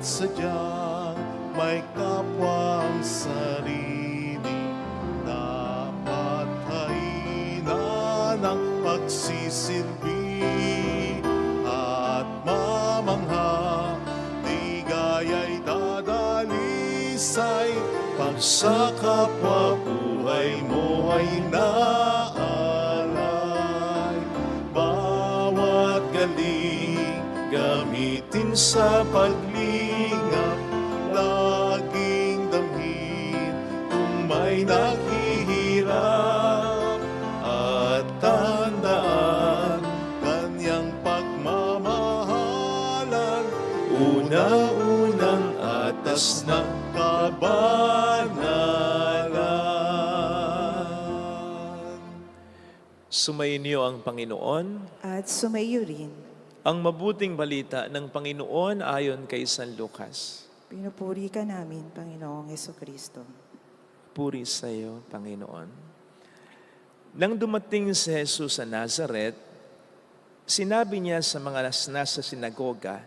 sadyang may kapwang sarili, dapat hainan ang pagsisilbi at mamangha, di gaya'y dadalisay pag sa kapwa buhay mo ay naalay. Bawat galing gamitin sa paglingap, laging damhin kung may naghihirap, at tandaan kanyang pagmamahalan, una-unang atas ng kabanalan. Sumainyo ang Panginoon. At sumayo rin. Ang mabuting balita ng Panginoon ayon kay San Lucas. Pinupuri ka namin, Panginoong Hesukristo. Puri sa iyo, Panginoon. Nang dumating si Jesus sa Nazaret, sinabi niya sa mga nasa sinagoga,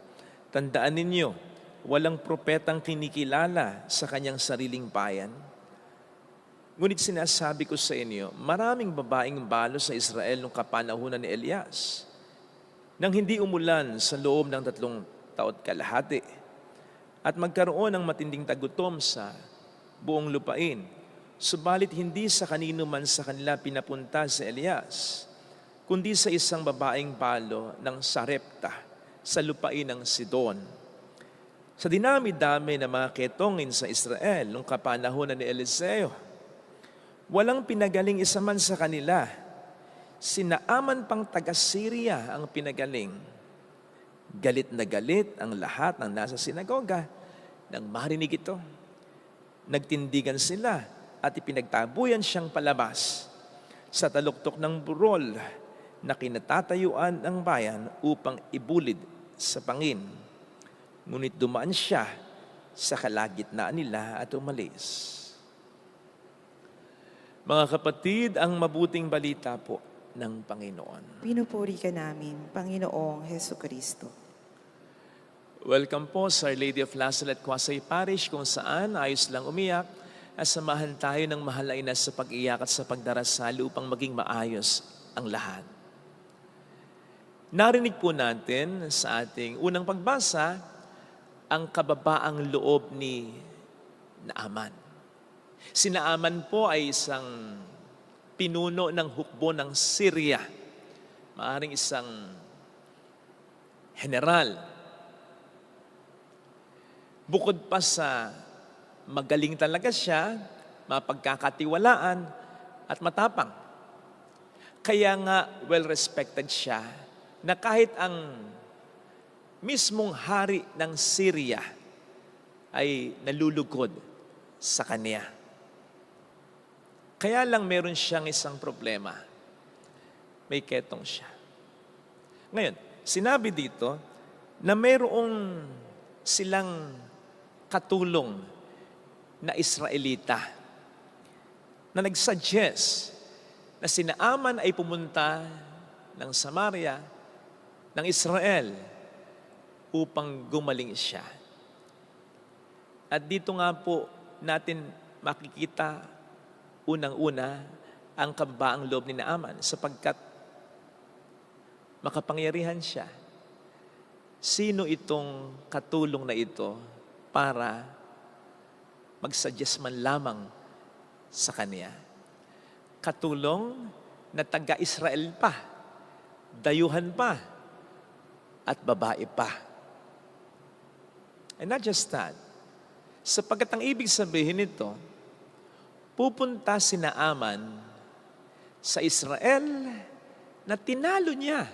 "Tandaan ninyo, walang propetang kinikilala sa kanyang sariling bayan. Ngunit sinasabi ko sa inyo, maraming babaeng balo sa Israel nung kapanahunan ni Elias, nang hindi umulan sa loob ng 3 taon kalahati, at magkaroon ng matinding tagutom sa buong lupain. Subalit hindi sa kanino man sa kanila pinapunta si Elias, kundi sa isang babaeng balo ng Sarepta sa lupain ng Sidon. Sa dinami-dami ng mga ketongin sa Israel nung kapanahunan ni Eliseo, walang pinagaling isa man sa kanila. Sinaaman pang taga-Syria ang pinagaling. Galit na galit ang lahat ng nasa sinagoga nang marinig ito. Nagtindigan sila at ipinagtabuyan siyang palabas sa taluktok ng burol na kinatatayuan ng bayan upang ibulid sa pangin. Ngunit dumaan siya sa kalagitnaan nila at umalis. Mga kapatid, ang mabuting balita po ng Panginoon. Pinupuri ka namin, Panginoong Hesukristo. Welcome po sa Our Lady of Lazaret, Quasay Parish, kung saan ayos lang umiyak at samahan tayo ng mahal na ina sa pag-iyak at sa pagdarasal upang maging maayos ang lahat. Narinig po natin sa ating unang pagbasa ang kababaang loob ni Naaman. Si Naaman po ay isang pinuno ng hukbo ng Syria. Maaring isang general. Bukod pa sa magaling talaga siya, mapagkakatiwalaan at matapang. Kaya nga well-respected siya na kahit ang mismong hari ng Syria ay nalulugod sa kanya. Kaya lang meron siyang isang problema. May ketong siya. Ngayon, sinabi dito na mayroong silang katulong na Israelita na nagsuggest na si Naaman ay pumunta ng Samaria, ng Israel, upang gumaling siya. At dito nga po natin makikita unang-una ang kababaang loob ni Naaman sapagkat makapangyarihan siya. Sino itong katulong na ito para mag-suggest man lamang sa kanya? Katulong na taga-Israel pa, dayuhan pa, at babae pa. And not just that, sapagkat ang ibig sabihin nito, pupunta si Naaman sa Israel na tinalo niya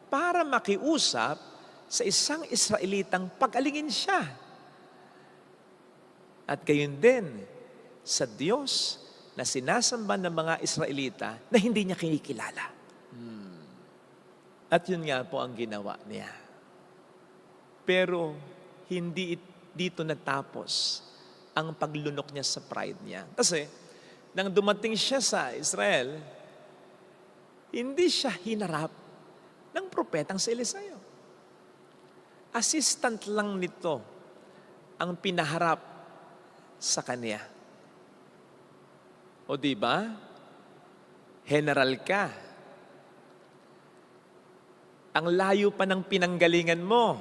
para makiusap sa isang Israelitang pag-alingin siya. At gayon din sa Diyos na sinasamba ng mga Israelita na hindi niya kinikilala. At yun nga po ang ginawa niya. Pero hindi dito natapos ang paglunok niya sa pride niya. Kasi nang dumating siya sa Israel, hindi siya hinarap ng propetang si Eliseo. Assistant lang nito ang pinaharap sa kanya. O di ba? General ka. Ang layo pa ng pinanggalingan mo.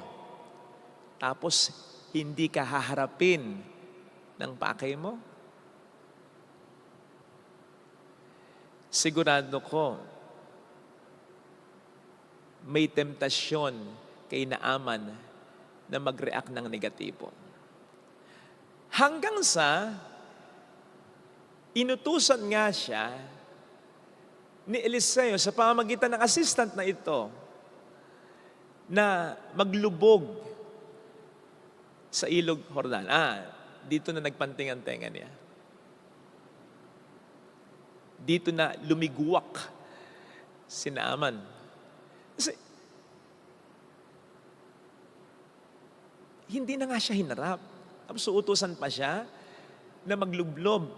Tapos, hindi ka haharapin ng pakay mo. Sigurado ko, may temptasyon kay Naaman na mag-react ng negatibo. Hanggang sa inutusan nga siya ni Eliseo sa pamamagitan ng assistant na ito na maglubog sa ilog Jordan. Dito na nagpanting ang tenga niya. Dito na lumigwak si Naaman. Kasi hindi na nga siya hinarap. Tapos utusan pa siya na maglublob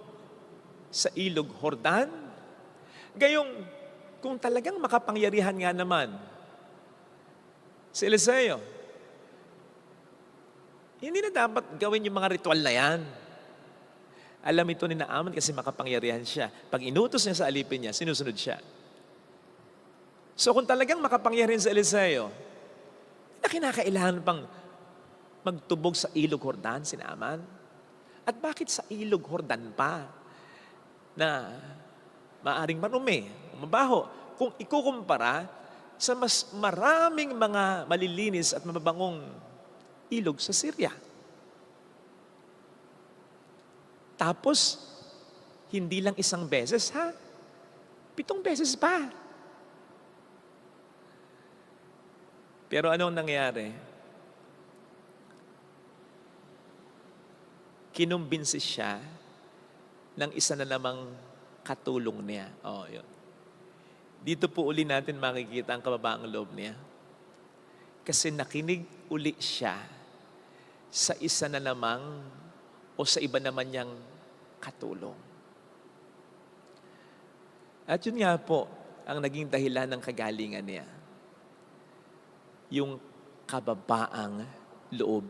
sa ilog Jordan. Gayong, kung talagang makapangyarihan nga naman si Eliseo, hindi na dapat gawin yung mga ritual na yan. Alam ito ni Naaman kasi makapangyarihan siya. Pag inutos niya sa alipin niya, sinusunod siya. So kung talagang makapangyarihan si Eliseo, hindi na kinakailangan pang magtubog sa ilog Jordan si Naaman. At bakit sa ilog Jordan pa na maaring marumi, mabaho, kung ikukumpara sa mas maraming mga malilinis at mababangong ilog sa Syria. Tapos, hindi lang isang beses, 7 beses pa. Pero anong nangyari? Kinumbinsi siya ng isa na namang katulong niya. Yun. Dito po uli natin makikita ang kababaang loob niya. Kasi nakinig uli siya sa isa na namang o sa iba naman niyang katulong. At yun nga po ang naging dahilan ng kagalingan niya. Yung kababaang loob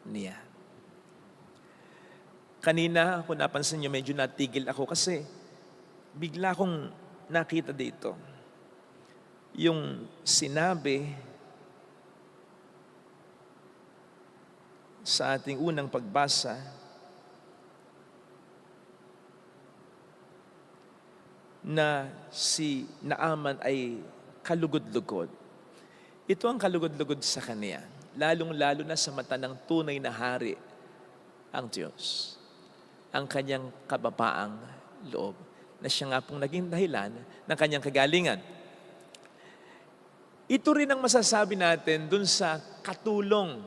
niya. Kanina, kung napansin niyo, medyo natigil ako kasi bigla akong nakita dito. Yung sinabi sa ating unang pagbasa, na si Naaman ay kalugod-lugod. Ito ang kalugod-lugod sa kanya, lalong-lalo na sa mata ng tunay na hari ang Diyos. Ang kanyang kababaang loob, na siya nga pong naging dahilan ng kanyang kagalingan. Ito rin ang masasabi natin dun sa katulong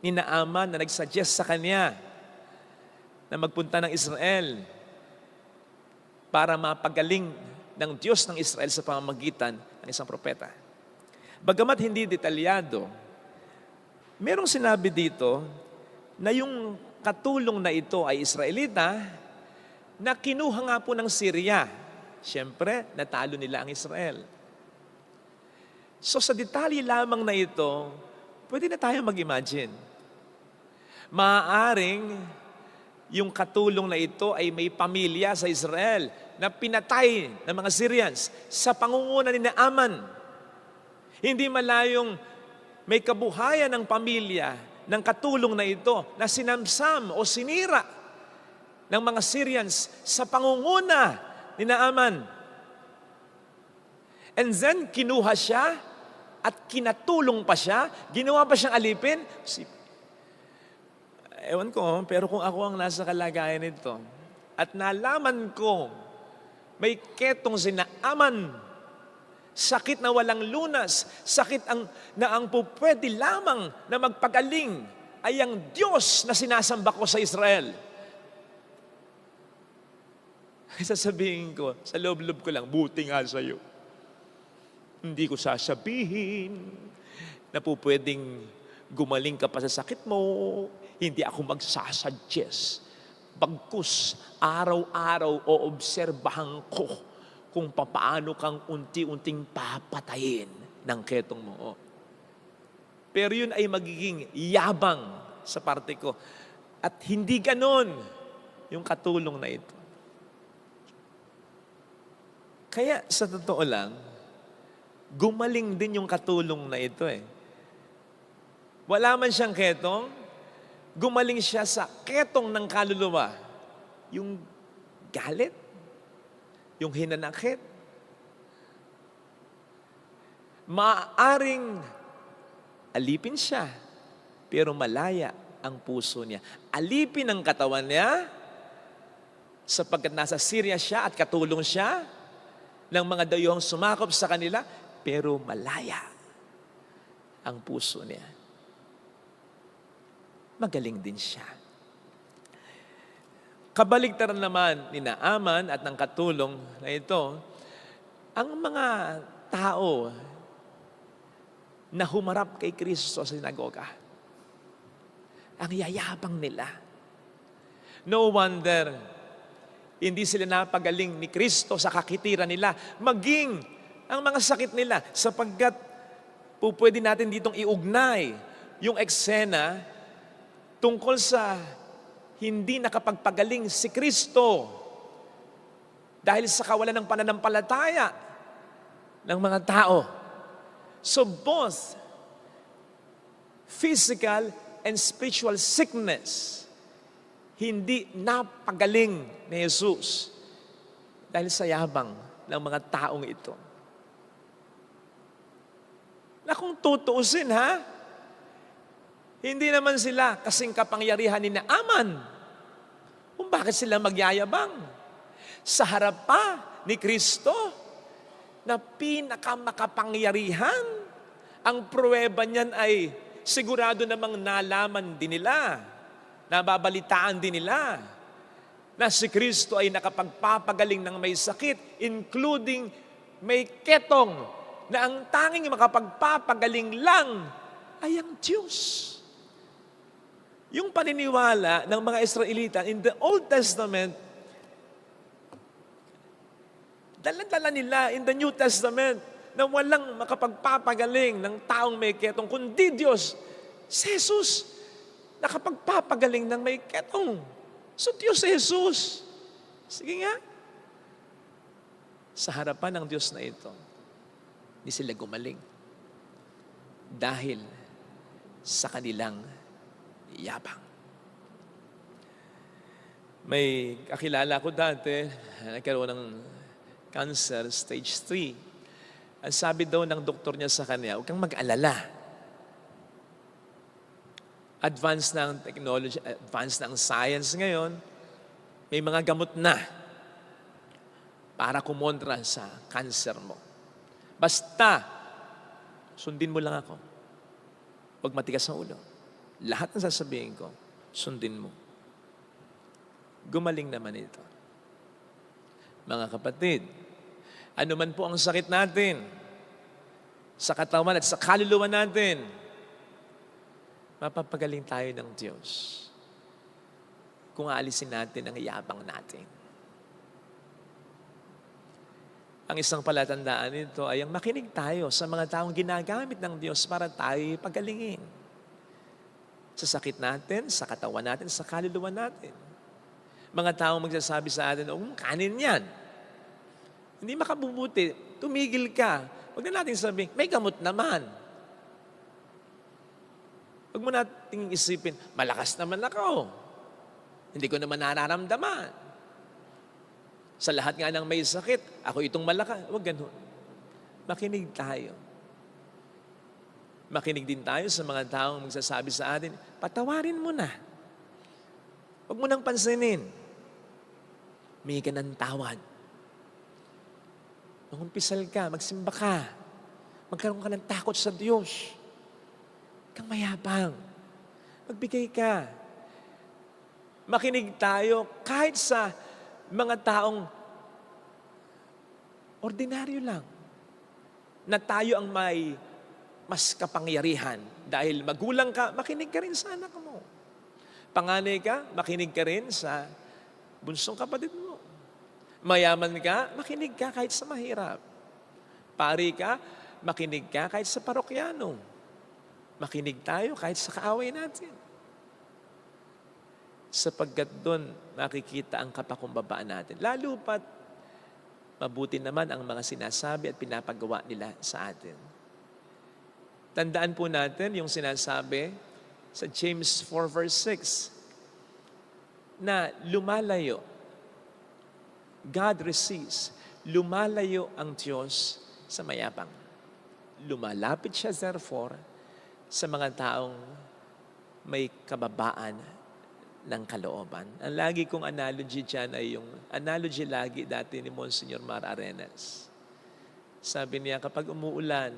ni Naaman na nagsuggest sa kanya na magpunta ng Israel para mapagaling ng Diyos ng Israel sa pamamagitan ng isang propeta. Bagamat hindi detalyado, merong sinabi dito na yung katulong na ito ay Israelita na kinuha nga po ng Syria. Siyempre, natalo nila ang Israel. So sa detalye lamang na ito, pwede na tayo mag-imagine. Maaaring yung katulong na ito ay may pamilya sa Israel na pinatay ng mga Syrians sa pangunguna ni Naaman. Hindi malayong may kabuhayan ng pamilya ng katulong na ito na sinamsam o sinira ng mga Syrians sa pangunguna ni Naaman. And then, kinuha siya at kinatulong pa siya, ginawa pa siyang alipin. Ewan ko, pero kung ako ang nasa kalagayan nito at nalaman ko may ketong si Naaman, sakit na walang lunas, sakit na ang pupwede lamang na magpagaling ay ang Diyos na sinasamba ko sa Israel. Sasabihin ko, sa loob-loob ko lang, buti nga sa'yo. Hindi ko sasabihin na pupwedeng gumaling ka pa sa sakit mo. Hindi ako magsasuggest. Bagkus, araw-araw oobserbahan ko kung papaano kang unti-unting papatayin ng ketong mo. Pero yun ay magiging yabang sa parte ko. At hindi ganon yung katulong na ito. Kaya sa totoo lang, gumaling din yung katulong na ito eh. Wala man siyang ketong, gumaling siya sa ketong ng kaluluwa. Yung galit, yung hinanakit. Maaaring alipin siya, pero malaya ang puso niya. Alipin ang katawan niya, sapagkat nasa Syria siya at katulong siya ng mga dayuhang sumakop sa kanila, pero malaya ang puso niya. Magaling din siya. Kabaligtaran naman ni Naaman at ng katulong na ito, ang mga tao na humarap kay Kristo sa sinagoga, ang yayabang nila. No wonder, hindi sila napagaling ni Kristo sa kakitiran nila, maging ang mga sakit nila, sapagkat pwede natin ditong iugnay yung eksena tungkol sa hindi nakapagpagaling si Kristo dahil sa kawalan ng pananampalataya ng mga tao. So both physical and spiritual sickness, hindi napagaling ni Jesus dahil sa yabang ng mga taong ito. Na kung tutuusin hindi naman sila kasing kapangyarihan ni Naaman. Kung bakit sila magyayabang? Sa harap pa ni Kristo na pinakamakapangyarihan, ang pruweba niyan ay sigurado namang nalaman din nila, nababalitaan din nila na si Kristo ay nakapagpapagaling ng may sakit, including may ketong, na ang tanging makapagpapagaling lang ay ang Diyos. Yung paniniwala ng mga Israelita in the Old Testament, dala-dala nila in the New Testament na walang makapagpapagaling ng taong may ketong, kundi Diyos. Si Jesus, nakapagpapagaling ng may ketong. So Diyos si Jesus. Sige nga. Sa harapan ng Diyos na ito, hindi sila gumaling. Dahil sa kanilang yabang. May kakilala ko dati, nagkaroon ng cancer, stage 3. Ang sabi daw ng doktor niya sa kanya, huwag kang mag-alala. Advance na ang technology, advance na ang science ngayon, may mga gamot na para kumontra sa cancer mo. Basta, sundin mo lang ako. Huwag matigas ang ulo. Lahat ng sasabihin ko, sundin mo. Gumaling naman ito. Mga kapatid, ano man po ang sakit natin, sa katawan at sa kaluluwa natin, mapapagaling tayo ng Diyos kung aalisin natin ang yabang natin. Ang isang palatandaan nito ay ang makinig tayo sa mga taong ginagamit ng Diyos para tayo pagalingin. Sa sakit natin, sa katawan natin, sa kaluluwa natin. Mga taong magsasabi sa atin, kanin yan. Hindi makabubuti, tumigil ka. Huwag na natin sabihin, may gamot naman. Huwag mo natin isipin, malakas naman ako. Hindi ko naman nararamdaman. Sa lahat nga ng may sakit, ako itong malakas. Huwag ganun. Makinig tayo. Makinig din tayo sa mga taong magsasabi sa atin, patawarin mo na. Huwag mo nang pansinin. May ka ng tawad. Magumpisal ka, magsimba ka. Magkaroon ka ng takot sa Diyos. Kang mayabang. Magbigay ka. Makinig tayo kahit sa mga taong ordinaryo lang na tayo ang may mas kapangyarihan. Dahil magulang ka, makinig ka rin sa anak mo. Panganay ka, makinig ka rin sa bunsong kapatid mo. Mayaman ka, makinig ka kahit sa mahirap. Pari ka, makinig ka kahit sa parokyano. Makinig tayo kahit sa kaaway natin. sapagkat doon makikita ang kapakumbabaan natin. Lalo pat mabuti naman ang mga sinasabi at pinapagawa nila sa atin. Tandaan po natin yung sinasabi sa James 4 verse 6 na lumalayo. God resists. Lumalayo ang Diyos sa mayabang. Lumalapit siya therefore sa mga taong may kababaan ng kalooban. Ang lagi kong analogy dyan ay yung analogy lagi dati ni Monsignor Mar Arenas. Sabi niya, kapag umuulan,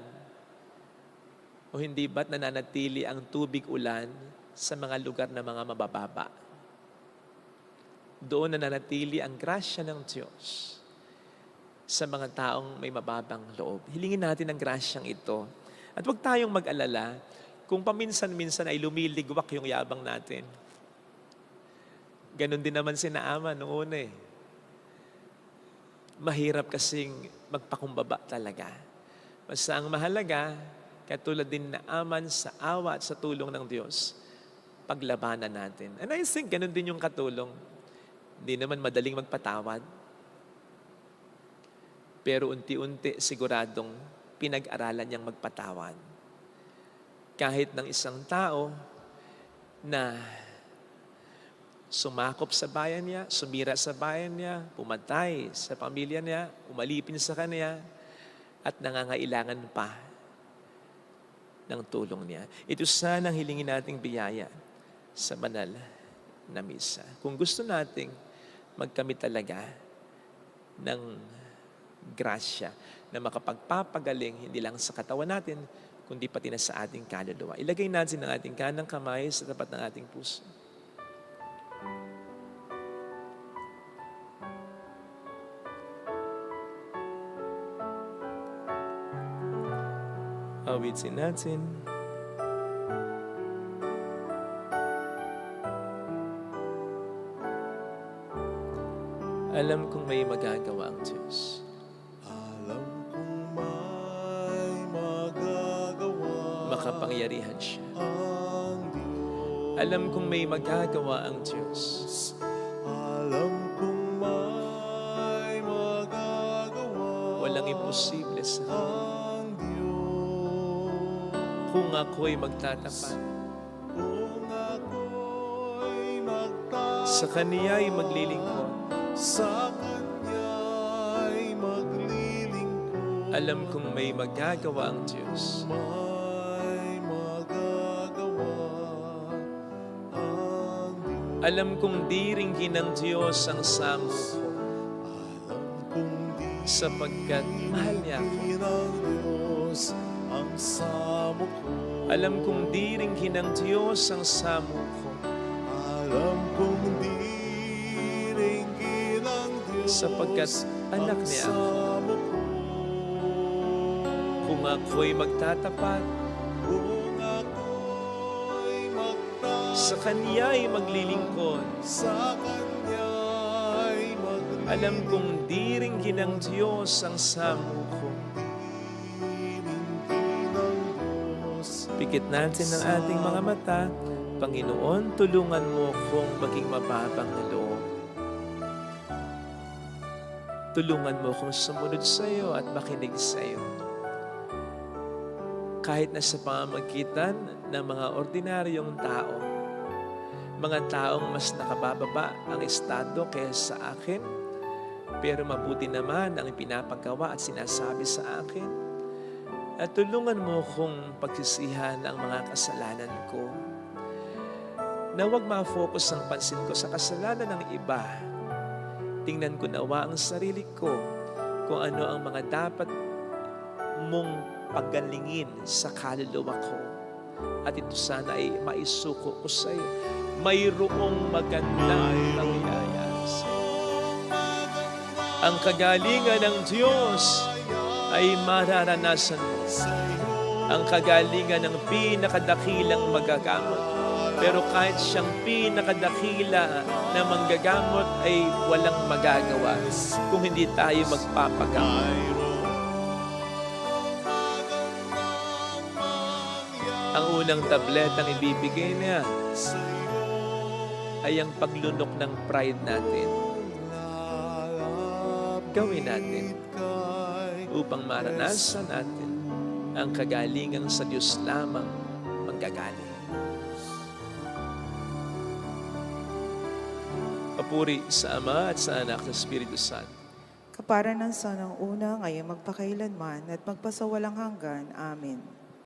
o hindi ba't nananatili ang tubig ulan sa mga lugar na mga mabababa? Doon nananatili ang grasya ng Diyos sa mga taong may mababang loob. Hilingin natin ang grasyang ito. At huwag tayong mag-alala kung paminsan-minsan ay lumiligwak yung yabang natin. Ganon din naman si Naaman noon eh. Mahirap kasing magpakumbaba talaga. Basta ang mahalaga, katulad din Naaman sa awa at sa tulong ng Diyos, paglabanan natin. And I think ganon din yung katulong. Hindi naman madaling magpatawad. Pero unti-unti siguradong pinag-aralan niyang magpatawad. Kahit ng isang tao na sumakop sa bayan niya, sumira sa bayan niya, pumatay sa pamilya niya, umalipin sa kanya, at nangangailangan pa ng tulong niya. Ito sana ang hilingin nating biyaya sa banal na misa. Kung gusto nating magkamit talaga ng grasya na makapagpapagaling hindi lang sa katawan natin, kundi pati na sa ating kaluluwa. Ilagay natin ang ating kanang kamay sa tapat ng ating puso. Awitin natin. Alam kong may magagawa ang Diyos. Alam kong may magagawa Makapangyarihan siya. ang Diyos. Alam kong may magagawa ang Diyos. Alam kong may magagawa Walang imposible sa Kanya. ang Diyos. Kung ako'y magtatapat, Kung ako'y magtapat sa Kaniya'y maglilingkod. sa Kanya'y maglilingkod, Alam kong may magagawa ang Diyos. may magagawa ang Diyos. Alam kong di ringgin ng Diyos ang samo ko, Alam kong di sapagkat mahal niya ako. ng Diyos ang samo ko. Alam kong di ringgin ng Diyos ang samo ko, Alam kong di ringgin ng Diyos sapagkat anak ang niya ako. samo ko. Kung ako'y magtatapat, Kung ako'y magtapat sa Kaniya'y maglilingkod. sa Kanya'y maglilingkod, Alam kong di ringgin ng Diyos ang samo ko. Pikit natin ang ating mga mata. Panginoon, tulungan mo kong maging mababang na loob. Tulungan mo kong sumunod sa iyo at makinig sa iyo. Kahit na sa pamamagitan ng mga ordinaryong tao, mga taong mas nakabababa ang estado kaysa sa akin, pero mabuti naman ang pinapagawa at sinasabi sa akin. At tulungan mo kong pagsisihan ang mga kasalanan ko. Na huwag ma-focus ang pansin ko sa kasalanan ng iba. Tingnan ko nawa ang sarili ko kung ano ang mga dapat mong paggalingin sa kaluluwa ko. At ito sana ay maisuko ko sa iyo. Mayroong magandang mangyayari sa iyo. Ang kagalingan ng Diyos ay mararanasan mo. Ang kagalingan ng pinakadakilang magagamot. Pero kahit siyang pinakadakila na manggagamot ay walang magagawa kung hindi tayo magpapagamot. Ang unang tablet ang ibibigay niya ay ang paglunok ng pride natin. Gawin natin upang maranasan natin ang kagalingan sa Diyos lamang manggagaling. Papuri sa Ama at sa Anak at sa Espiritu Santo. Kapara ng sanang una, ngayon magpakailanman at magpasawalang hanggan. Amen.